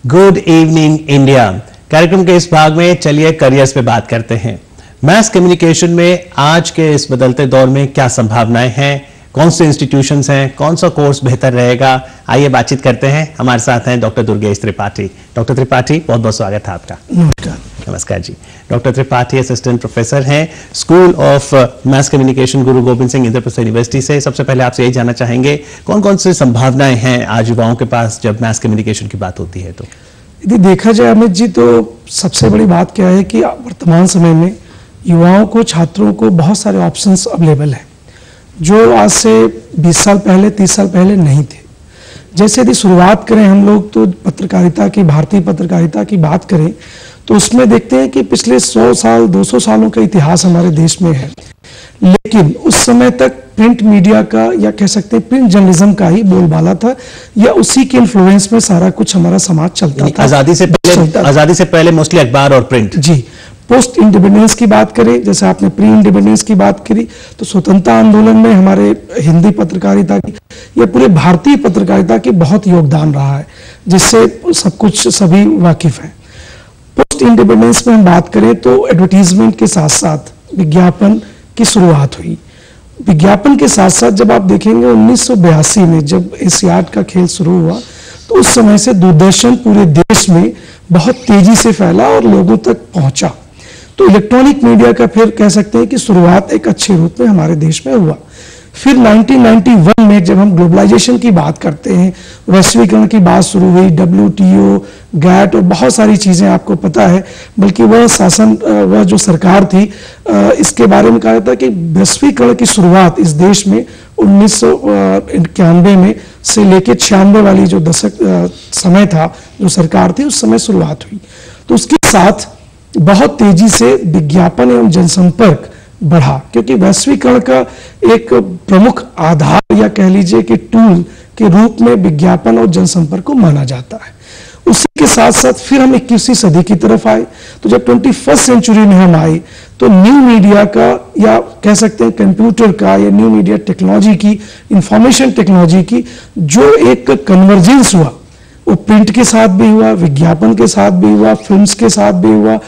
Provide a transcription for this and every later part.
Good evening India कार्यक्रम के इस भाग में चलिए करियर्स पे बात करते हैं। मास कम्युनिकेशन में आज के इस बदलते दौर में क्या संभावनाएं हैं, कौन से इंस्टीट्यूशंस हैं, कौन सा कोर्स बेहतर रहेगा, आइए बातचीत करते हैं। हमारे साथ हैं डॉक्टर दुर्गेश त्रिपाठी। डॉक्टर त्रिपाठी, बहुत बहुत स्वागत है आपका। नमस्कार। नमस्कार जी। डॉक्टर त्रिपाठी असिस्टेंट प्रोफेसर हैं school of mass communication Guru Govind Singh Indraprastha university से। सबसे पहले आपसे यही जानना चाहेंगे कौन कौन सी संभावनाएं हैं आज युवाओं के पास जब मास कम्युनिकेशन की बात होती है। तो यदि देखा जाए अमित जी, तो सबसे बड़ी बात क्या है कि वर्तमान समय में युवाओं को, छात्रों को बहुत सारे ऑप्शंस अवेलेबल हैं जो आज से 20 साल पहले, 30 साल पहले नहीं थे। जैसे यदि शुरुआत करें हम लोग तो पत्रकारिता की, भारतीय पत्रकारिता की बात करें तो उसमें देखते हैं कि पिछले 100 साल, 200 सालों का इतिहास हमारे देश में है। लेकिन उस समय तक प्रिंट मीडिया का, या कह सकते हैं प्रिंट जर्नलिज्म का ही बोलबाला था, या उसी के इन्फ्लुएंस में सारा कुछ हमारा समाज चलता था। आजादी से पहले मोस्टली अखबार और प्रिंट। जी। पोस्ट इंडिपेंडेंस की बात करें, जैसे आपने प्री इंडिपेंडेंस की बात करी, तो स्वतंत्रता आंदोलन में हमारे हिंदी पत्रकारिता की या पूरे भारतीय पत्रकारिता की बहुत योगदान रहा है, जिससे सब कुछ सभी वाकिफ हैं। पोस्ट इंडिपेंडेंस में हम बात करें तो एडवर्टीजमेंट के साथ साथ विज्ञापन की शुरुआत हुई। विज्ञापन के साथ साथ जब आप देखेंगे 1982 में जब एशियाड का खेल शुरू हुआ तो उस समय से दूरदर्शन पूरे देश में बहुत तेजी से फैला और लोगों तक पहुंचा। तो इलेक्ट्रॉनिक मीडिया का फिर कह सकते हैं कि शुरुआत एक अच्छे रूप में हमारे देश में हुआ। फिर 1991 में जब हम ग्लोबलाइजेशन की बात करते हैं, वैश्वीकरण की बात शुरू हुई, WTO, GATT और बहुत सारी चीज़ें आपको पता है। बल्कि वह जो सरकार थी, इसके बारे में कहा जाता है कि वैश्वीकरण की शुरुआत इस देश में 1991 में से लेकर 96 वाली जो दशक समय था, जो सरकार थी, उस समय शुरुआत हुई। तो उसके साथ बहुत तेजी से विज्ञापन एवं जनसंपर्क बढ़ा, क्योंकि वैश्वीकरण का एक प्रमुख आधार या कह लीजिए कि टूल के रूप में विज्ञापन और जनसंपर्क को माना जाता है। उसी के साथ साथ फिर हम 21वीं सदी की तरफ आए। तो जब 21st सेंचुरी में हम आए तो न्यू मीडिया का, या कह सकते हैं कंप्यूटर का, या न्यू मीडिया टेक्नोलॉजी की, इंफॉर्मेशन टेक्नोलॉजी की जो एक कन्वर्जेंस हुआ, वो प्रिंट के साथ भी हुआ, विज्ञापन के साथ भी हुआ, फिल्म्स के साथ भी हुआ,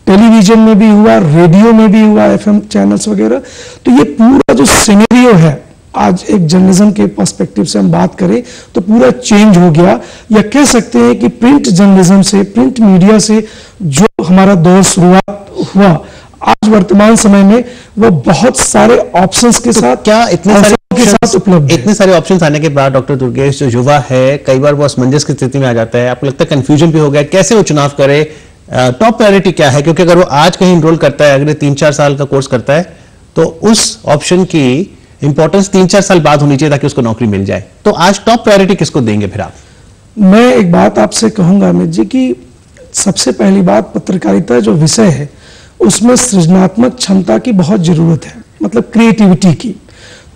टेलीविजन में भी हुआ, रेडियो में भी हुआ, FM चैनल्स वगैरह। तो ये पूरा जो सिनेरियो है, आज एक जर्नलिज्म के पर्सपेक्टिव से हम बात करें तो पूरा चेंज हो गया। या कह सकते हैं कि प्रिंट जर्नलिज्म से, प्रिंट मीडिया से जो हमारा दौर शुरुआत हुआ, आज वर्तमान समय में वो बहुत सारे ऑप्शंस के साथ, क्या इतने सारे ऑप्शंस आने के बाद डॉक्टर दुर्गेश, जो युवा है कई बार वो असमंजस की स्थिति में आ जाता है, आपको लगता है कंफ्यूजन भी हो गया, कैसे वो चुनाव करे, टॉप प्रायोरिटी क्या है? क्योंकि अगर वो आज कहीं इनरोल करता है, अगले 3-4 साल का कोर्स करता है, तो उस ऑप्शन की इंपॉर्टेंस 3-4 साल बाद होनी चाहिए ताकि उसको नौकरी मिल जाए। तो आज टॉप प्रायोरिटी किसको देंगे फिर आप? मैं एक बात आपसे कहूंगा अमित जी कि सबसे पहली बात, पत्रकारिता जो विषय है उसमें सृजनात्मक क्षमता की बहुत जरूरत है, मतलब क्रिएटिविटी की।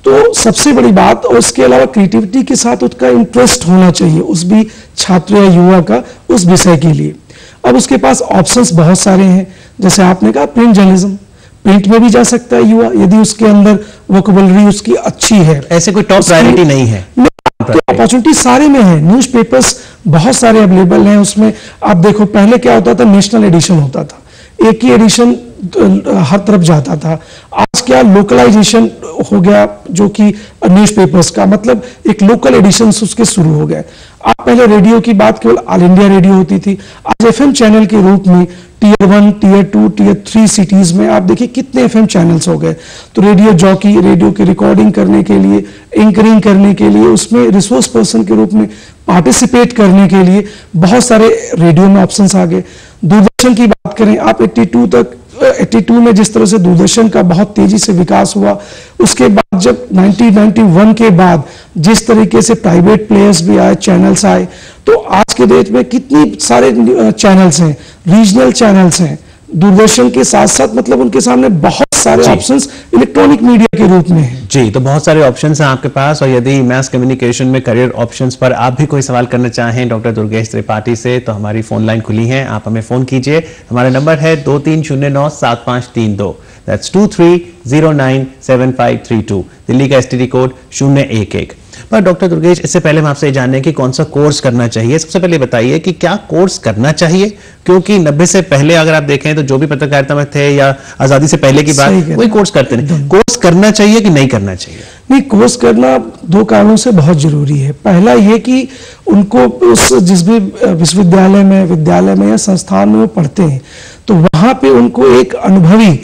तो सबसे बड़ी बात, और उसके अलावा क्रिएटिविटी के साथ उसका इंटरेस्ट होना चाहिए, उस भी छात्र या युवा का उस विषय के लिए। अब उसके पास ऑप्शंस बहुत सारे हैं, जैसे आपने कहा प्रिंट जर्नलिज्म, प्रिंट में भी जा सकता है युवा यदि उसके अंदर वोकेबलरी उसकी अच्छी है। ऐसे कोई टॉप प्रायोरिटी नहीं है, अपॉर्चुनिटी सारे में है। न्यूज़पेपर्स बहुत सारे अवेलेबल हैं। उसमें आप देखो, पहले क्या होता था, नेशनल एडिशन होता था, एक ही एडिशन हर तरफ जाता था। आज क्या लोकलाइजेशन हो गया, जो कि न्यूज़पेपर्स का मतलब एक लोकल एडिशंस उसके शुरू हो गए। आप पहले रेडियो की बात केवल ऑल इंडिया रेडियो होती थी, आज FM चैनल के रूप में Tier 1, Tier 2, Tier 3 सिटीज में आप देखिए कितने FM चैनल्स हो गए। तो रेडियो जॉकी, रेडियो की रिकॉर्डिंग करने के लिए, एंकरिंग करने के लिए, उसमें रिसोर्स पर्सन के रूप में पार्टिसिपेट करने के लिए बहुत सारे रेडियो में ऑप्शंस आ गए। दूरदर्शन की बात करें आप, 82 में जिस तरह से दूरदर्शन का बहुत तेजी से विकास हुआ, उसके बाद जब 1991 के बाद जिस तरीके से प्राइवेट प्लेयर्स भी आए, चैनल्स आए, तो आज के डेट में कितनी सारे चैनल्स हैं, रीजनल चैनल्स हैं दूरदर्शन के साथ साथ, मतलब उनके सामने बहुत सारे ऑप्शंस इलेक्ट्रॉनिक मीडिया के रूप में हैं। जी, तो बहुत सारे ऑप्शंस हैं आपके पास। और यदि मास कम्युनिकेशन में करियर ऑप्शंस पर आप भी कोई सवाल करना चाहें डॉक्टर दुर्गेश त्रिपाठी से, तो हमारी फोन लाइन खुली है, आप हमें फोन कीजिए। हमारा नंबर है 23097532, दैट्स 23097532, दिल्ली का STD कोड 011। पर डॉक्टर दुर्गेश, इससे पहले हम आपसे जानें कि कौन सा कोर्स करना चाहिए। सबसे पहले बताइए कि क्या कोर्स करना चाहिए, क्योंकि 90 से पहले अगर आप देखें तो जो भी पत्रकारिता में थे या आजादी से पहले की बात, कोई कोर्स करते नहीं। कोर्स करना चाहिए कि नहीं करना चाहिए? नहीं, कोर्स करना दो कारणों से बहुत जरूरी है। पहला ये कि उनको उस जिस भी विश्वविद्यालय में, विद्यालय में या संस्थान में वो पढ़ते हैं, तो वहां पे उनको एक अनुभवी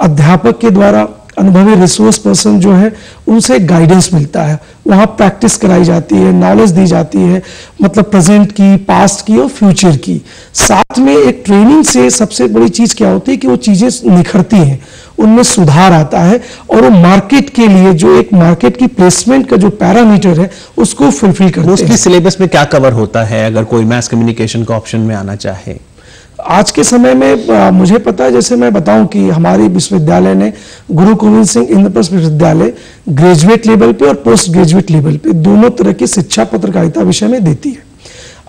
अध्यापक के द्वारा, अनुभवी रिसोर्स पर्सन जो है, उनसे गाइडेंस मिलता है। वहाँ प्रैक्टिस कराई जाती है, नॉलेज दी जाती है, मतलब प्रेजेंट की, पास्ट की और फ्यूचर की। साथ में एक ट्रेनिंग से सबसे बड़ी चीज क्या होती है कि वो चीजें निखरती हैं, उनमें सुधार आता है और वो मार्केट के लिए, जो एक मार्केट की प्लेसमेंट का जो पैरामीटर है, उसको फुलफिल करते हैं। मोस्टली सिलेबस में क्या कवर होता है अगर कोई मैस कम्युनिकेशन का ऑप्शन में आना चाहे? आज के समय में मुझे पता है, जैसे मैं बताऊं कि हमारी विश्वविद्यालय ने गुरु गोविंद सिंह इंद्रप्रस्थ विश्वविद्यालय ग्रेजुएट लेवल पे और पोस्ट ग्रेजुएट लेवल पे दोनों तरह की शिक्षा पत्रकारिता विषय में देती है।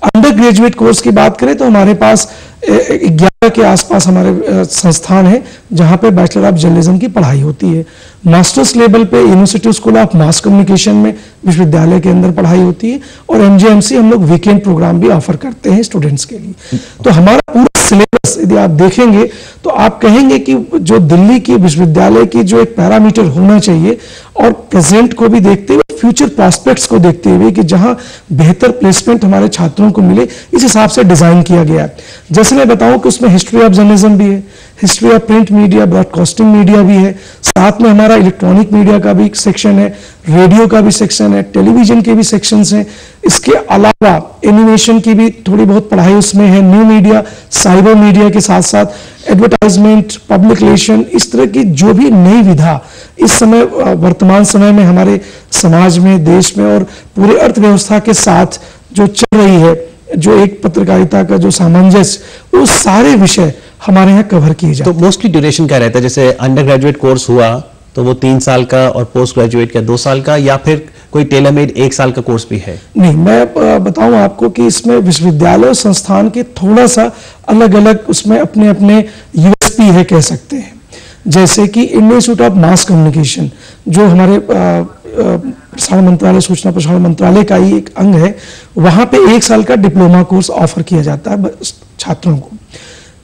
अंडर ग्रेजुएट कोर्स की बात करें तो हमारे पास 11 के आसपास हमारे संस्थान है जहां पे बैचलर ऑफ जर्नलिज्म की पढ़ाई होती है। मास्टर्स लेवल पे university school of mass communication में विश्वविद्यालय के अंदर पढ़ाई होती है, और एमजीएमसी हम लोग वीकेंड प्रोग्राम भी ऑफर करते हैं स्टूडेंट्स के लिए। तो हमारा पूरा सिलेबस यदि आप देखेंगे तो आप कहेंगे कि जो दिल्ली की विश्वविद्यालय की जो एक पैरामीटर होना चाहिए, और प्रेजेंट को भी देखते हुए, फ्यूचर प्रॉस्पेक्ट्स को देखते हुए कि जहां बेहतर प्लेसमेंट हमारे छात्रों को मिले, इस हिसाब से डिजाइन किया गया है। जैसे मैं बताऊं कि उसमें हिस्ट्री ऑफ जर्नलिज्म भी है, history of print media, broadcasting media भी है, साथ में हमारा इलेक्ट्रॉनिक मीडिया का भी सेक्शन है, रेडियो का भी सेक्शन है, टेलीविजन के भी सेक्शंस हैं। इसके अलावा एनिमेशन की भी थोड़ी बहुत पढ़ाई उसमें है, न्यू मीडिया, साइबर मीडिया के साथ साथ एडवर्टाइजमेंट, पब्लिक रिलेशन, इस तरह की जो भी नई विधा इस समय वर्तमान समय में हमारे समाज में, देश में और पूरे अर्थव्यवस्था के साथ जो चल रही है, जो एक पत्रकारिता का जो सामंजस्य, वो सारे विषय हमारे यहाँ कवर किए जाते हैं। तो मोस्टली ड्यूरेशन क्या रहता है? जैसे अंडर ग्रेजुएट कोर्स हुआ तो वो 3 साल का, और पोस्ट ग्रेजुएट का 2 साल का, या फिर कोई टेलर मेड 1 साल का कोर्स भी है? नहीं, मैं बताऊं आपको कि इसमें विश्वविद्यालय और संस्थान के थोड़ा सा अलग अलग उसमें अपने अपने यूएसपी है कह सकते हैं। जैसे कि Indian institute of mass communication, जो हमारे प्रसारण मंत्रालय, सूचना प्रसारण मंत्रालय का ही एक अंग है, वहां पे 1 साल का डिप्लोमा कोर्स ऑफर किया जाता है छात्रों को।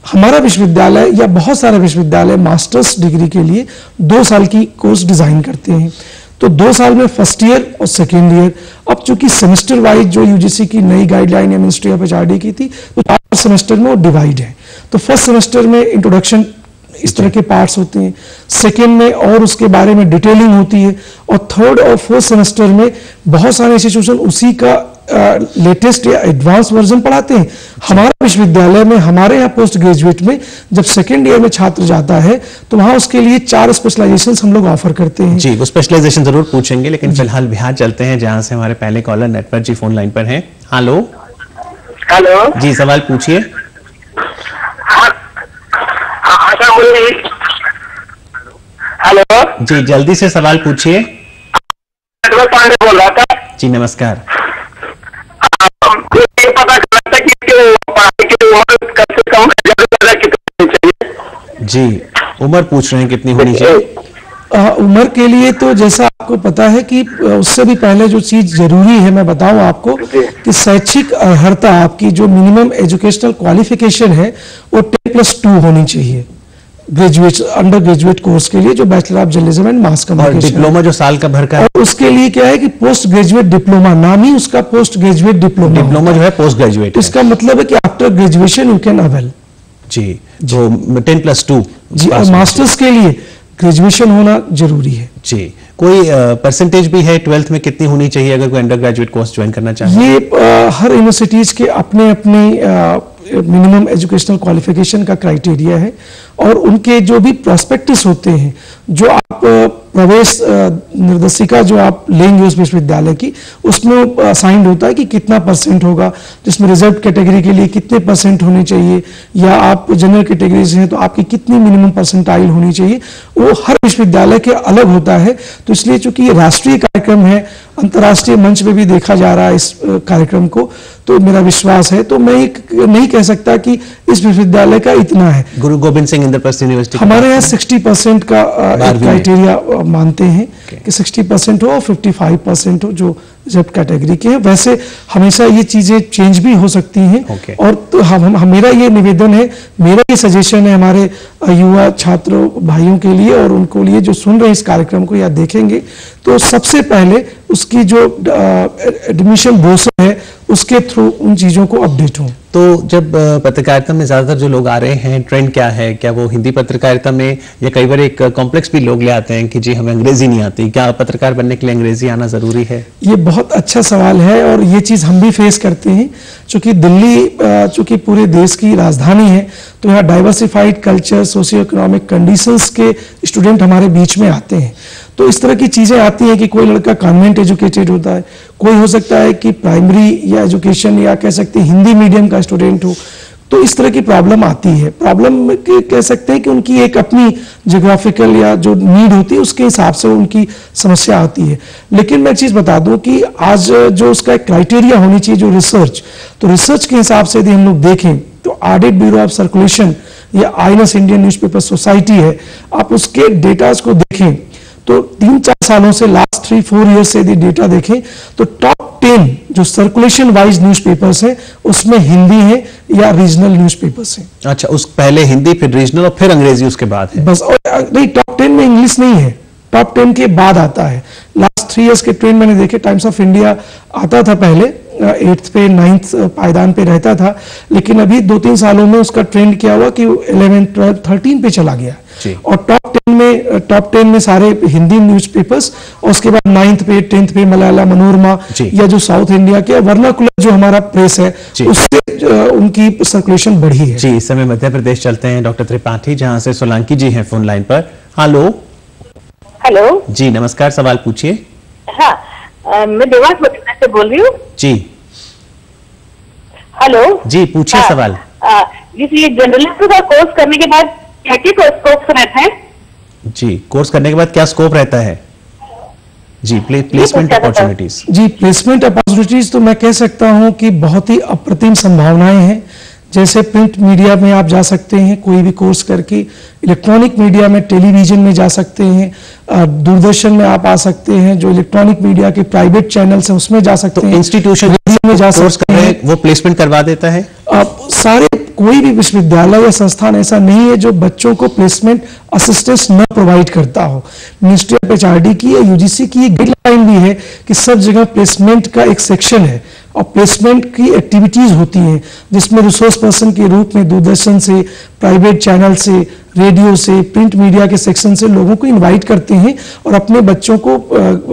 हमारा विश्वविद्यालय या बहुत सारे विश्वविद्यालय मास्टर्स डिग्री के लिए 2 साल की कोर्स डिजाइन करते हैं। तो 2 साल में फर्स्ट ईयर और सेकेंड ईयर। अब चूंकि सेमेस्टर वाइज जो यूजीसी की नई गाइडलाइन या मिनिस्ट्री ऑफ एचआरडी की थी, तो 4 सेमेस्टर में वो डिवाइड है। तो फर्स्ट सेमेस्टर में इंट्रोडक्शन, इस तरह के पार्ट्स होते हैं, सेकेंड में और उसके बारे में डिटेलिंग होती है, और थर्ड और फोर्थ सेमेस्टर में बहुत सारे इंस्टीट्यूशन उसी का लेटेस्ट या एडवांस वर्जन पढ़ाते हैं। हमारा विश्वविद्यालय में, हमारे यहाँ पोस्ट ग्रेजुएट में जब सेकेंड ईयर में छात्र जाता है तो वहां उसके लिए 4 स्पेशलाइजेशन हम लोग ऑफर करते हैं। जी, वो स्पेशलाइजेशन जरूर पूछेंगे, लेकिन फिलहाल बिहार चलते हैं जहां से हमारे पहले कॉलर नेट पर जी फोन लाइन पर हैं। हेलो हेलो जी, सवाल पूछिए। हेलो जी, जल्दी से सवाल पूछिए। पांडे बोल रहा था जी, नमस्कार। ये पता करना था कि पढ़ाई की उम्र कम से कम कितनी चाहिए? जी, उम्र पूछ रहे हैं कितनी होनी चाहिए? उम्र के लिए तो जैसा आपको पता है कि उससे भी पहले जो चीज जरूरी है, मैं बताऊं आपको कि शैक्षिक अर्हता, आपकी जो मिनिमम एजुकेशनल क्वालिफिकेशन है वो 10+2 होनी चाहिए ग्रेजुएट, अंडर ग्रेजुएट कोर्स के लिए, जो bachelor of journalism and mass communication. और डिप्लोमा जो साल का भर का है, और उसके लिए क्या है कि पोस्ट ग्रेजुएट डिप्लोमा, नाम ही उसका पोस्ट ग्रेजुएट डिप्लोमा। डिप्लोमा जो है पोस्ट ग्रेजुएट, इसका मतलब है कि after graduation you can avail. जी, जो 10+2 जी, और मास्टर्स के लिए ग्रेजुएशन होना जरूरी है। जी, कोई परसेंटेज भी है 12th में कितनी होनी चाहिए अगर कोई अंडर ग्रेजुएट कोर्स ज्वाइन करना चाहे? ये हर यूनिवर्सिटीज के अपने अपने मिनिमम एजुकेशनल क्वालिफिकेशन का क्राइटेरिया है, और उनके जो भी प्रोस्पेक्टस होते हैं, जो आप प्रवेश निर्देशिका जो आप लेंगे उस विश्वविद्यालय की, उसमें असाइंड होता है कि कितना % होगा, जिसमें रिजर्व कैटेगरी के लिए कितने % होने चाहिए, या आप जनरल कैटेगरी से हैं तो आपकी कितनी मिनिमम परसेंटाइल होनी चाहिए, वो हर विश्वविद्यालय के अलग होता है। तो इसलिए चूंकि ये राष्ट्रीय कार्यक्रम है, अंतर्राष्ट्रीय मंच पे भी देखा जा रहा है इस कार्यक्रम को, तो मेरा विश्वास है, तो मैं नहीं कह सकता कि इस विश्वविद्यालय का इतना है। गुरु गोविंद सिंह इंद्रप्रस्थ यूनिवर्सिटी हमारे यहाँ 60% का क्राइटेरिया मानते हैं कि 60% हो और 55% हो, जो रिजर्व कैटेगरी के हैं। वैसे हमेशा ये चीजें चेंज भी हो सकती हैं। और तो मेरा ये निवेदन है, मेरा ये सजेशन है हमारे युवा छात्रों भाइयों के लिए और उनको लिए जो सुन रहे हैं इस कार्यक्रम को या देखेंगे, तो सबसे पहले उसकी जो एडमिशन ब्रोशर है उसके थ्रू उन चीजों को अपडेट हो। तो जब पत्रकारिता में ज्यादातर जो लोग आ रहे हैं, ट्रेंड क्या है? क्या वो हिंदी पत्रकारिता में, या कई बार एक कॉम्प्लेक्स भी लोग ले आते हैं कि जी हमें अंग्रेजी नहीं आती, क्या पत्रकार बनने के लिए अंग्रेजी आना जरूरी है? ये बहुत अच्छा सवाल है और ये चीज हम भी फेस करते हैं, क्योंकि दिल्ली चूंकि पूरे देश की राजधानी है, तो यहाँ diversified culture, socio economic conditions के स्टूडेंट हमारे बीच में आते हैं। तो इस तरह की चीजें आती हैं कि कोई लड़का कॉन्वेंट एजुकेटेड होता है, कोई हो सकता है कि प्राइमरी या एजुकेशन या कह सकते हैं हिंदी मीडियम का स्टूडेंट हो। तो इस तरह की प्रॉब्लम आती है। प्रॉब्लम कह सकते हैं कि उनकी एक अपनी जियोग्राफिकल या जो नीड होती है उसके हिसाब से उनकी समस्या आती है। लेकिन मैं एक चीज बता दूं कि आज जो उसका एक क्राइटेरिया होनी चाहिए जो रिसर्च, तो रिसर्च के हिसाब से यदि हम लोग देखें तो ऑडिट ब्यूरो ऑफ सर्कुलेशन या आईएनएस इंडियन न्यूज़पेपर सोसाइटी है, आप उसके डेटाज को देखें तो 3-4 सालों से लास्ट 3-4 ईयर्स से यदि डेटा देखें तो टॉप 10 जो सर्कुलेशन वाइज न्यूज़पेपर्स हैं उसमें हिंदी है या रीजनल न्यूज़पेपर्स हैं। अच्छा, उस पहले हिंदी, फिर रीजनल और फिर अंग्रेजी उसके बाद है? बस, और नहीं, टॉप 10 में इंग्लिश नहीं है, टॉप 10 के बाद आता है। लास्ट 3 ईयर्स के ट्रेंड मैंने देखे, टाइम्स ऑफ इंडिया आता था पहले 8th पे 9th पायदान पे रहता था, लेकिन अभी 2-3 सालों में उसका ट्रेंड क्या हुआ कि 11, 12, 13 पे चला गया। और टॉप 10 में सारे हिंदी न्यूज़पेपर्स, और उसके बाद 9th पे 10th पे मलयाला मनोरमा या जो साउथ इंडिया के वर्नाकुलर जो हमारा प्रेस है उससे उनकी सर्कुलेशन बढ़ी है। जी, इस समय मध्य प्रदेश चलते हैं डॉक्टर त्रिपाठी, जहां से सोलंकी जी हैं फोन लाइन पर। हेलो जी, नमस्कार, सवाल पूछिए। हाँ, मैं देवास मथुरा से बोल रही हूँ जी। हेलो जी, पूछिए सवाल। ये जर्नलिस्ट का कोर्स करने के बाद क्या क्या स्कोप रहता है? जी, कोर्स करने के बाद क्या स्कोप रहता है? जी, प्लेसमेंट अपॉर्चुनिटीज। जी, प्लेसमेंट अपॉर्चुनिटीज तो मैं कह सकता हूं कि बहुत ही अप्रतिम संभावनाएं हैं। जैसे प्रिंट मीडिया में आप जा सकते हैं कोई भी कोर्स करके, इलेक्ट्रॉनिक मीडिया में, टेलीविजन में जा सकते हैं, दूरदर्शन में आप आ सकते हैं, जो इलेक्ट्रॉनिक मीडिया के प्राइवेट चैनल्स हैं उसमें जा सकते हैं, इंस्टीट्यूशन में जा सकते हैं, वो प्लेसमेंट करवा देता है। सारे कोई भी विश्वविद्यालय या संस्थान ऐसा नहीं है जो बच्चों को प्लेसमेंट असिस्टेंस न प्रोवाइड करता हो। मिनिस्ट्री ऑफ एचआरडी की या यूजीसी की ये गाइडलाइन भी है कि सब जगह प्लेसमेंट का एक सेक्शन है और प्लेसमेंट की एक्टिविटीज होती हैं, जिसमें रिसोर्स पर्सन के रूप में दूरदर्शन से, प्राइवेट चैनल से, रेडियो से, प्रिंट मीडिया के सेक्शन से लोगों को इनवाइट करते हैं और अपने बच्चों को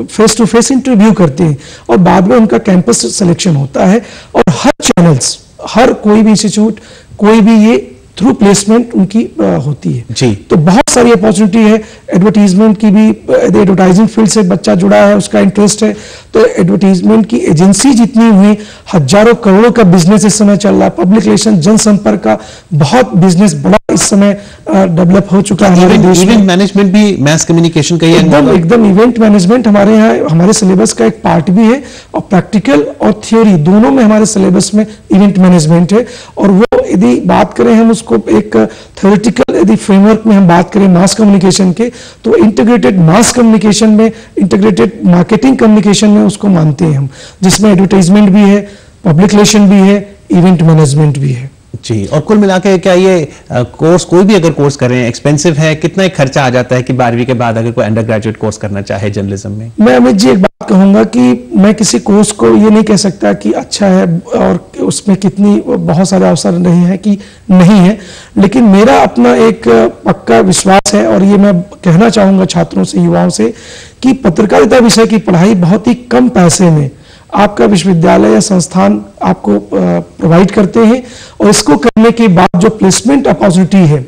फेस टू फेस इंटरव्यू करते हैं और बाद में उनका कैंपस सिलेक्शन होता है। और हर चैनल्स, हर कोई भी इंस्टीट्यूट, कोई भी ये थ्रू प्लेसमेंट उनकी होती है। जी, तो बहुत सारी अपॉर्चुनिटी है। एडवर्टीजमेंट की भी, एडवर्टाइजिंग फील्ड से बच्चा जुड़ा है, उसका इंटरेस्ट है, तो एडवर्टीजमेंट की एजेंसी जितनी हुई, हजारों करोड़ों का बिजनेस इस समय चल रहा है। पब्लिक रिलेशन, जनसंपर्क का बहुत बिजनेस बड़ा इस समय डेवलप हो चुका है हमारे देश में। इवेंट मैनेजमेंट भी मैस कम्युनिकेशन का ही एकदम इवेंट मैनेजमेंट हमारे यहाँ हमारे सिलेबस का एक पार्ट भी है, और प्रैक्टिकल और थ्योरी दोनों में हमारे सिलेबस में इवेंट मैनेजमेंट है। और वो यदि बात करें हम उसको एक थ्योरेटिकल यदि फ्रेमवर्क में हम बात करें मास कम्युनिकेशन के, तो इंटीग्रेटेड मास कम्युनिकेशन में, इंटीग्रेटेड मार्केटिंग कम्युनिकेशन में उसको मानते हैं हम, जिसमें एडवर्टाइजमेंट भी है, पब्लिक रिलेशन भी है, इवेंट मैनेजमेंट भी है। जी, और कुल मिला के क्या ये कोर्स, कोई भी अगर कोर्स करें, एक्सपेंसिव है? कितना एक खर्चा आ जाता है कि 12वीं के बाद अगर कोई अंडर ग्रेजुएट कोर्स करना चाहे जर्नलिज्म में? मैं अमित जी एक बात कहूंगा कि मैं किसी कोर्स को ये नहीं कह सकता कि अच्छा है और उसमें कितनी बहुत सारे अवसर नहीं है कि नहीं है, लेकिन मेरा अपना एक पक्का विश्वास है और ये मैं कहना चाहूंगा छात्रों से, युवाओं से, कि पत्रकारिता विषय की पढ़ाई बहुत ही कम पैसे में आपका विश्वविद्यालय या संस्थान आपको प्रोवाइड करते हैं। और इसको करने के बाद जो प्लेसमेंट अपॉर्चुनिटी है,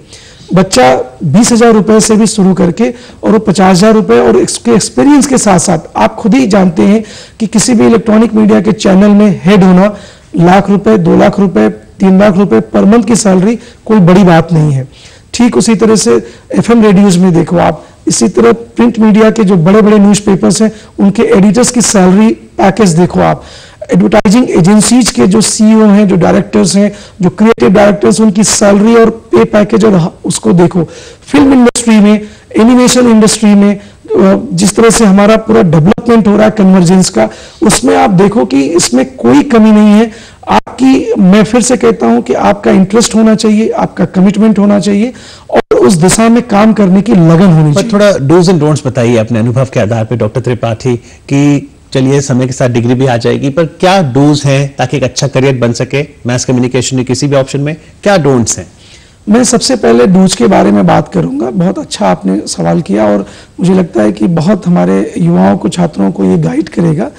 बच्चा 20,000 रुपए से भी शुरू करके और वो 50,000 रुपए, और इसके एक्सपीरियंस के साथ साथ आप खुद ही जानते हैं कि किसी भी इलेक्ट्रॉनिक मीडिया के चैनल में हेड होना, लाख रुपए, 2 लाख रुपए, 3 लाख रुपए पर मंथ की सैलरी कोई बड़ी बात नहीं है। ठीक उसी तरह से एफएम रेडियोज में देखो आप, इसी तरह प्रिंट मीडिया के जो बड़े बड़े न्यूज़पेपर्स हैं उनके एडिटर्स की सैलरी पैकेज देखो आप, एडवर्टाइजिंग एजेंसीज के जो सीईओ हैं, जो डायरेक्टर्स हैं, जो क्रिएटिव डायरेक्टर्स, उनकी सैलरी और पे पैकेज और उसको देखो। फिल्म इंडस्ट्री में एनिमेशन इंडस्ट्री में जिस तरह से हमारा पूरा डेवलपमेंट हो रहा है कन्वर्जेंस का, उसमें आप देखो कि इसमें कोई कमी नहीं है आपकी। मैं फिर से कहता हूं कि आपका इंटरेस्ट होना चाहिए, आपका कमिटमेंट होना चाहिए और उस दिशा में काम करने की लगन होनी चाहिए। थोड़ा डूज एंड डोंट्स बताइए अपने अनुभव के आधार पर डॉक्टर त्रिपाठी, कि चलिए समय के साथ डिग्री भी आ जाएगी, पर क्या डूज है ताकि एक अच्छा करियर बन सके मैस कम्युनिकेशन के किसी भी ऑप्शन में, क्या डोंट्स हैं? मैं सबसे पहले डूज के बारे में बात करूंगा। बहुत अच्छा आपने सवाल किया और मुझे लगता है कि बहुत हमारे युवाओं को, छात्रों को ये गाइड करेगा।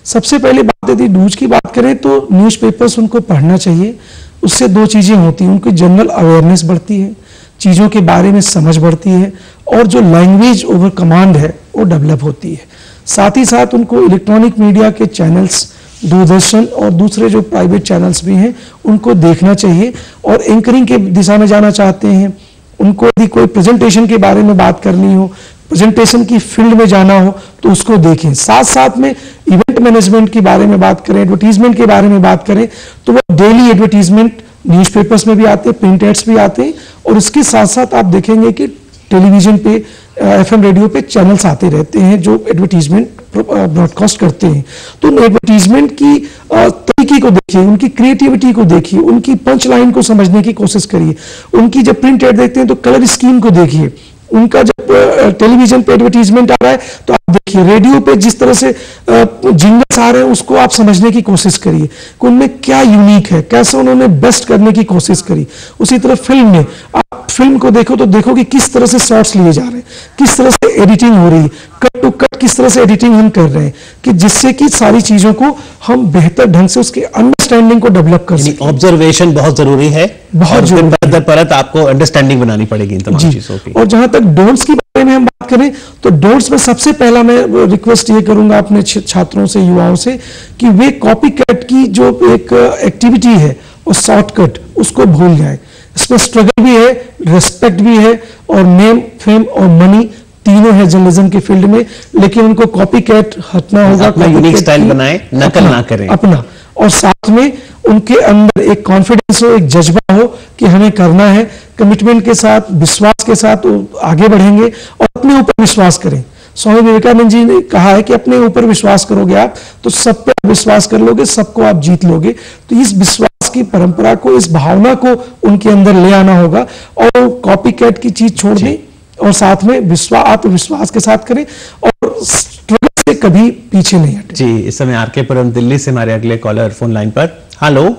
सबसे पहले बात यदि डूज की बात करें तो न्यूज़पेपर्स उनको पढ़ना चाहिए। उससे दो चीज़ें होती हैं, उनकी जनरल अवेयरनेस बढ़ती है, चीज़ों के बारे में समझ बढ़ती है और जो लैंग्वेज ओवर कमांड है वो डेवलप होती है। साथ ही साथ उनको इलेक्ट्रॉनिक मीडिया के चैनल्स, दूरदर्शन और दूसरे जो प्राइवेट चैनल्स भी हैं उनको देखना चाहिए। और एंकरिंग के दिशा में जाना चाहते हैं, उनको यदि कोई प्रेजेंटेशन के बारे में बात करनी हो, प्रेजेंटेशन की फील्ड में जाना हो तो उसको देखें। साथ साथ में इवेंट मैनेजमेंट के बारे में बात करें, एडवर्टीजमेंट के बारे में बात करें तो वो डेली एडवर्टीजमेंट न्यूज़पेपर्स में भी आते हैं, प्रिंट एड्स भी आते हैं और इसके साथ साथ आप देखेंगे कि टेलीविजन पे, FM रेडियो पे चैनल्स आते रहते हैं जो एडवर्टीजमेंट ब्रॉडकास्ट करते हैं। तो एडवर्टीजमेंट की तरीके को देखिए, उनकी क्रिएटिविटी को देखिए, उनकी पंच लाइन को समझने की कोशिश करिए। उनकी जब प्रिंट एड देखते हैं तो कलर स्कीम को देखिए। उनका जब टेलीविजन पे एडवर्टीजमेंट आ रहा है तो आप देखिए, रेडियो पे जिस तरह से जिंगल्स आ रहे हैं उसको आप समझने की कोशिश करिए कि उनमें क्या यूनिक है, कैसे उन्होंने बेस्ट करने की कोशिश करी। उसी तरह फिल्म में आप फिल्म को देखो तो देखो कि किस तरह से शॉट्स लिए जा रहे हैं, किस तरह से एडिटिंग हो रही है, कट टू कट किस तरह से एडिटिंग हम कर रहे हैं, कि जिससे कि सारी चीजों को हम बेहतर ढंग से उसके अंडरस्टैंडिंग को डेवलप कर सकें। ऑब्जर्वेशन बहुत जरूरी है, बहुत जरूरी। परत आपको अंडरस्टैंडिंग बनानी पड़ेगी इन तमाम चीजों की। और जहां तक डोंट्स की बारे में हम बात करें तो डोंट्स में सबसे पहला मैं रिक्वेस्ट ये करूंगा अपने छात्रों से, युवाओं से, कि वे कॉपी कैट की जो एक एक्टिविटी है और शॉर्टकट उसको भूल जाए। इसमें स्ट्रगल भी है, रेस्पेक्ट भी है और नेम, फेम और मनी तीनों है जर्नलिज्म के फील्ड में, लेकिन उनको कॉपी कैट हटना होगा। अपना यूनिक स्टाइल बनाए, नकल ना करें अपना, और साथ में उनके अंदर एक कॉन्फिडेंस हो, एक जज्बा हो कि हमें करना है। कमिटमेंट के साथ, विश्वास के साथ आगे बढ़ेंगे और अपने ऊपर विश्वास करें। स्वामी विवेकानंद जी ने कहा है कि अपने ऊपर विश्वास करोगे आप तो सब पे विश्वास कर लोगे, सबको आप जीत लोगे। तो इस विश्वास की परंपरा को, इस भावना को उनके अंदर ले आना होगा और कॉपी कैट की चीज छोड़ दें और साथ में आत्मविश्वास के साथ करें और स्ट्रगल से कभी पीछे नहीं हटे। जी, इस समय आरके पुरम दिल्ली से हमारे अगले कॉलर फोन लाइन पर। हेलो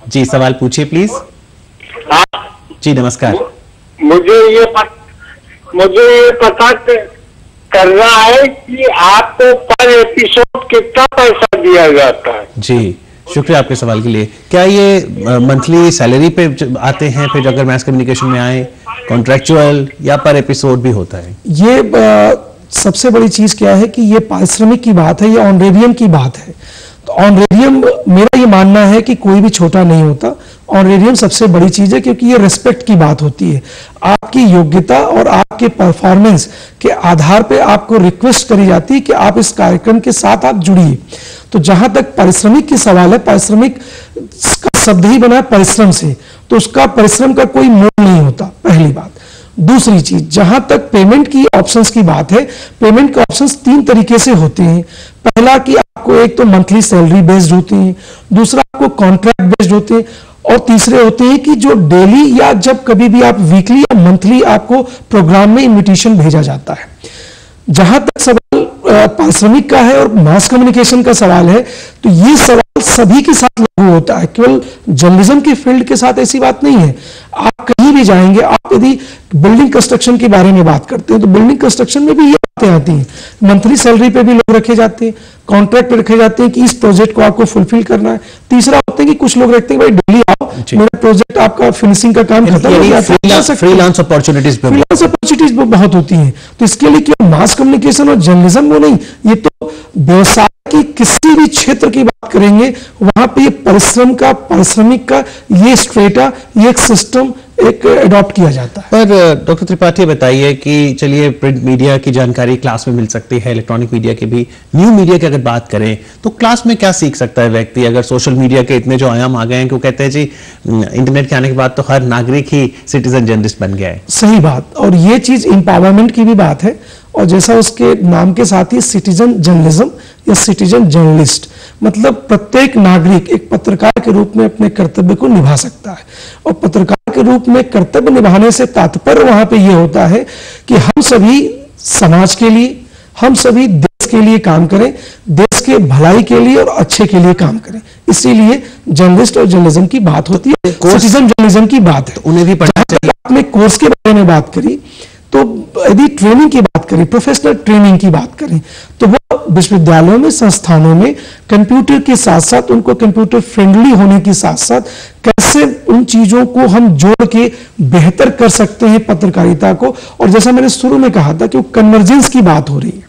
जी, सवाल पूछिए प्लीज। जी नमस्कार। मुझे ये पता करना है कि आपको पर एपिसोड कितना पैसा दिया जाता है? जी, शुक्रिया आपके सवाल के लिए। क्या ये मंथली सैलरी पे आते हैं, फिर अगर मैस कम्युनिकेशन में आए, कॉन्ट्रैक्चुअल या पर एपिसोड भी होता है? ये सबसे बड़ी चीज क्या है कि ये पारिश्रमिक की बात है, ये ऑनरेरियम की बात है। तो ऑनरेरियम, मेरा ये मानना है कि कोई भी छोटा नहीं होता। ऑनरेरियम सबसे बड़ी चीज है क्योंकि ये रिस्पेक्ट की बात होती है। आपकी योग्यता और आपके परफॉर्मेंस के आधार पे आपको रिक्वेस्ट करी जाती है कि आप इस कार्यक्रम के साथ आप जुड़िए। तो जहां तक पारिश्रमिक की सवाल है, पारिश्रमिक का शब्द ही बना है परिश्रम से, तो उसका परिश्रम का कोई मोल नहीं होता, पहली बात। दूसरी चीज, जहां तक पेमेंट की ऑप्शंस की बात है, पेमेंट के ऑप्शंस तीन तरीके से होते हैं। पहला कि आपको एक तो मंथली सैलरी बेस्ड होती है, दूसरा आपको कॉन्ट्रैक्ट बेस्ड होते हैं और तीसरे होते हैं कि जो डेली या जब कभी भी आप वीकली या मंथली आपको प्रोग्राम में इन्विटेशन भेजा जाता है। जहां तक सवाल पारिश्रमिक का है और मास कम्युनिकेशन का सवाल है, तो ये सवाल सभी के साथ लागू होता है, केवल जर्नलिज्म के फील्ड के साथ ऐसी बात नहीं है। आप कहीं भी जाएंगे, आप यदि बिल्डिंग कंस्ट्रक्शन के बारे में बात करते हैं तो बिल्डिंग कंस्ट्रक्शन में भी ये बातें आती हैं। मंथली सैलरी पे भी लोग रखे जाते हैं, कॉन्ट्रैक्ट पे रखे जाते हैं कि इस प्रोजेक्ट को आपको फुलफिल करना है। तीसरा होता है कि कुछ लोग रखते हैं भाई डेली आओ, मेरा प्रोजेक्ट आपका फिनिशिंग का काम खत्म हो गया। फ्रीलांस अपॉर्चुनिटीज बहुत होती हैं। तो इसके लिए क्या मास कम्युनिकेशन और जर्नलिज्म वो नहीं, ये तो व्यवसाय की किसी भी क्षेत्र की बात करेंगे वहां पे ये परिश्रम का, पारिश्रमिक का ये स्ट्रेटा, ये एक सिस्टम, एक अडॉप्ट किया जाता है। पर डॉक्टर त्रिपाठी बताइए कि चलिए प्रिंट मीडिया की जानकारी क्लास में मिल सकती है, इलेक्ट्रॉनिक मीडिया की भी, न्यू मीडिया की अगर बात करें तो क्लास में क्या सीख सकता है व्यक्ति? अगर सोशल मीडिया के इतने जो आयाम आ गए हैं कि वो कहते हैं जी इंटरनेट के आने के बाद तो हर नागरिक ही सिटीजन जर्नलिस्ट बन गया है। सही बात, और ये चीज एम्पावरमेंट की भी बात है, और जैसा उसके नाम के साथ ही सिटीजन जर्नलिज्म या सिटीजन जर्नलिस्ट, मतलब प्रत्येक नागरिक एक पत्रकार के रूप में अपने कर्तव्य को निभा सकता है। और पत्रकार के रूप में कर्तव्य निभाने से तात्पर्य वहां पे ये होता है कि हम सभी समाज के लिए, हम सभी देश के लिए काम करें, देश के भलाई के लिए और अच्छे के लिए काम करें। इसीलिए जर्नलिस्ट और जर्नलिज्म की बात होती है, सिटीजन जर्नलिज्म की बात है। उन्हें भी पढ़ना चाहिए। आपने कोर्स के बारे में बात करी, तो यदि ट्रेनिंग की बात करें, प्रोफेशनल ट्रेनिंग की बात करें, तो वो विश्वविद्यालयों में, संस्थानों में कंप्यूटर के साथ साथ, उनको कंप्यूटर फ्रेंडली होने के साथ साथ कैसे उन चीजों को हम जोड़ के बेहतर कर सकते हैं पत्रकारिता को। और जैसा मैंने शुरू में कहा था कि वो कन्वर्जेंस की बात हो रही है।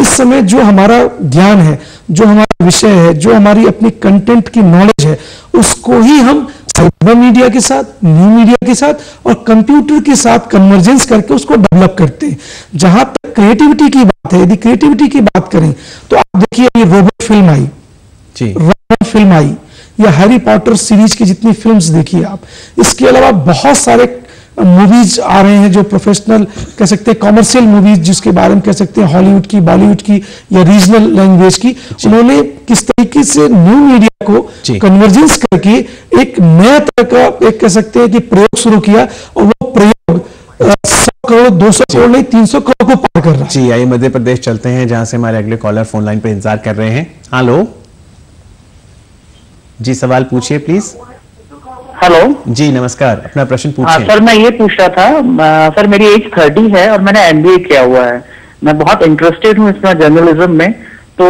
इस समय जो हमारा ज्ञान है, जो हमारा विषय है, जो हमारी अपनी कंटेंट की नॉलेज है, उसको ही हम साइबर मीडिया के साथ, न्यू मीडिया के साथ और कंप्यूटर के साथ कन्वर्जेंस करके उसको डेवलप करते हैं। जहां तक क्रिएटिविटी की बात है, यदि क्रिएटिविटी की बात करें तो आप देखिए ये रोबोट फिल्म आई, रोबोट फिल्म आई, या हैरी पॉटर सीरीज की जितनी फिल्म्स देखिए आप। इसके अलावा बहुत सारे मूवीज आ रहे हैं जो प्रोफेशनल कह सकते हैं, कॉमर्शियल मूवीज जिसके बारे में कह सकते हैं, हॉलीवुड की, बॉलीवुड की या रीजनल लैंग्वेज की। उन्होंने किस तरीके से न्यू मीडिया को कन्वर्जेंस करके एक नया तरह का एक कह सकते हैं कि प्रयोग शुरू किया, और वो प्रयोग 100 करोड़ 200 करोड़ नहीं 300 करोड़ को पार कर रहा है। जी, आइए मध्य प्रदेश चलते हैं जहां से हमारे अगले कॉलर फोन लाइन पर इंतजार कर रहे हैं। हेलो जी, सवाल पूछिए प्लीज। हेलो जी नमस्कार, अपना प्रश्न पूछिए। सर मैं ये पूछ रहा था, सर मेरी एज 30 है और मैंने एमबीए किया हुआ है। मैं बहुत इंटरेस्टेड हूँ इसमें, जर्नलिज्म में। तो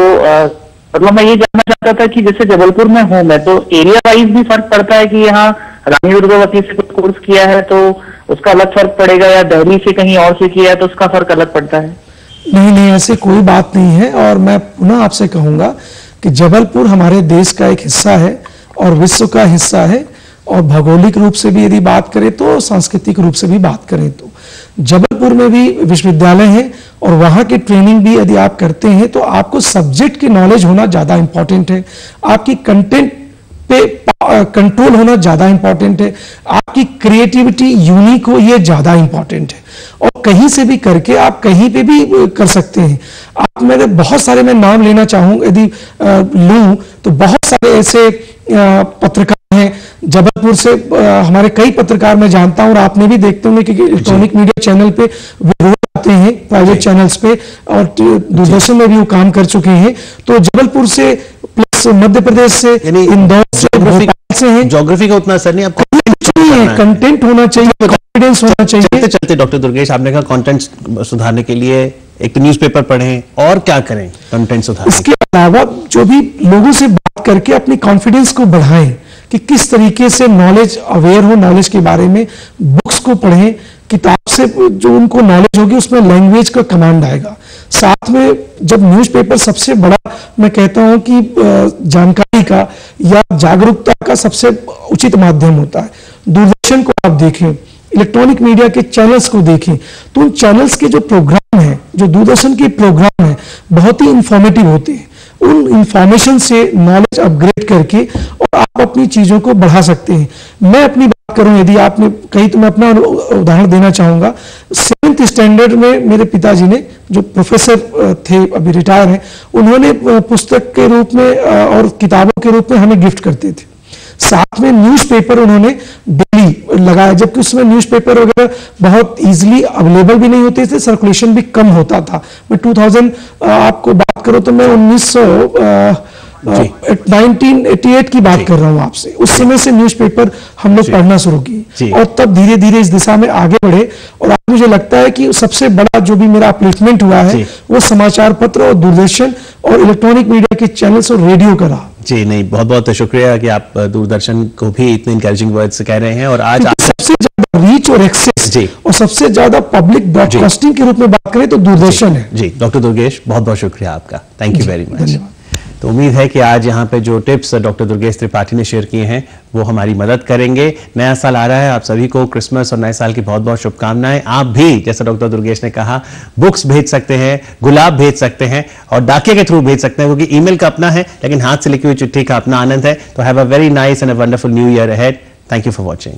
मतलब मैं ये जानना चाहता था कि जैसे जबलपुर में हूँ मैं, तो एरिया वाइज भी फर्क पड़ता है कि यहाँ रानी दुर्गावती से कुछ कोर्स किया है तो उसका अलग फर्क पड़ेगा, या दिल्ली से कहीं और से किया है तो उसका फर्क अलग पड़ता है? नहीं, ऐसी कोई बात नहीं है। और मैं पुनः आपसे कहूंगा कि जबलपुर हमारे देश का एक हिस्सा है और विश्व का हिस्सा है, और भौगोलिक रूप से भी यदि बात करें तो सांस्कृतिक रूप से भी बात करें तो जबलपुर में भी विश्वविद्यालय है, और वहां की ट्रेनिंग भी यदि आप करते हैं तो आपको सब्जेक्ट की नॉलेज होना ज्यादा इंपॉर्टेंट है, आपकी कंटेंट पे कंट्रोल होना ज्यादा इंपॉर्टेंट है, आपकी क्रिएटिविटी यूनिक हो, ये ज्यादा इंपॉर्टेंट है। और कहीं से भी करके आप कहीं पे भी कर सकते हैं। आप मेरे बहुत सारे, मैं नाम लेना चाहूंगा यदि लूं तो बहुत सारे ऐसे पत्रकार हैं जबलपुर से, हमारे कई पत्रकार मैं जानता हूं, और आपने भी देखते होंगे कि इलेक्ट्रॉनिक मीडिया चैनल पे वो रोज आते हैं, प्राइवेट चैनल्स पे, और दूरदर्शन में भी वो काम कर चुके हैं। तो जबलपुर से प्लस मध्य प्रदेश से, इंदौर से, भोपाल से हैं। ज्योग्राफी का उतना असर नहीं, आपको कंटेंट होना चाहिए, कॉन्फिडेंस होना चाहिए। चलते चलते डॉक्टर दुर्गेश, आपने कहा कंटेंट सुधारने के लिए एक न्यूज़पेपर पढ़ें, और क्या करें कंटेंट सुधारने? इसके अलावा जो भी लोगों से बात करके अपनी कॉन्फिडेंस को बढ़ाएं कि किस तरीके से नॉलेज अवेयर हो, नॉलेज के बारे में बुक्स को पढ़ें, किताब से जो उनको नॉलेज होगी उसमें लैंग्वेज का कमांड आएगा। साथ में जब न्यूज़पेपर सबसे बड़ा, मैं कहता हूं कि जानकारी का या जागरूकता का सबसे उचित माध्यम होता है। दूरदर्शन को आप देखें, इलेक्ट्रॉनिक मीडिया के चैनल्स को देखें, तो उन चैनल्स के जो प्रोग्राम है, जो दूरदर्शन के प्रोग्राम है, बहुत ही इंफॉर्मेटिव होते हैं। उन इंफॉर्मेशन से नॉलेज अपग्रेड करके और आप अपनी चीजों को बढ़ा सकते हैं। मैं अपनी बात करूं, यदि आपने कहीं, तो मैं अपना उदाहरण देना चाहूंगा। 7th स्टैंडर्ड में मेरे पिताजी ने, जो प्रोफेसर थे, अभी रिटायर हैं, उन्होंने पुस्तक के रूप में और किताबों के रूप में हमें गिफ्ट करते थे। साथ में न्यूज़पेपर उन्होंने डेली लगाया, जबकि उसमें न्यूज़पेपर वगैरह बहुत इजीली अवेलेबल भी नहीं होते थे, सर्कुलेशन भी कम होता था। मैं 2000 आपको बात करूं तो मैं 1988 की बात कर रहा हूं आपसे। उस समय से न्यूज़पेपर हम लोग पढ़ना शुरू किए, और तब धीरे धीरे इस दिशा में आगे बढ़े। और आज मुझे लगता है कि सबसे बड़ा जो भी मेरा अपलिफ्टमेंट हुआ है वो समाचार पत्र और दूरदर्शन और इलेक्ट्रॉनिक मीडिया के चैनल्स और रेडियो का रहा। जी नहीं, बहुत बहुत शुक्रिया कि आप दूरदर्शन को भी इतने इंकरेजिंग वर्ड्स कह रहे हैं। और आज आप सबसे ज्यादा रीच और एक्सेस और सबसे ज्यादा पब्लिक ब्रॉडकास्टिंग के रूप में बात करें तो दूरदर्शन है। जी डॉक्टर दुर्गेश, बहुत बहुत शुक्रिया आपका, थैंक यू वेरी मच। तो उम्मीद है कि आज यहाँ पे जो टिप्स डॉक्टर दुर्गेश त्रिपाठी ने शेयर किए हैं वो हमारी मदद करेंगे। नया साल आ रहा है, आप सभी को क्रिसमस और नए साल की बहुत बहुत शुभकामनाएं। आप भी जैसा डॉक्टर दुर्गेश ने कहा बुक्स भेज सकते हैं, गुलाब भेज सकते हैं और डाकिया के थ्रू भेज सकते हैं, क्योंकि ईमेल का अपना है लेकिन हाथ से लिखी हुई चिट्ठी का अपना आनंद है। तो have a very nice and a wonderful new year ahead. Thank you for watching.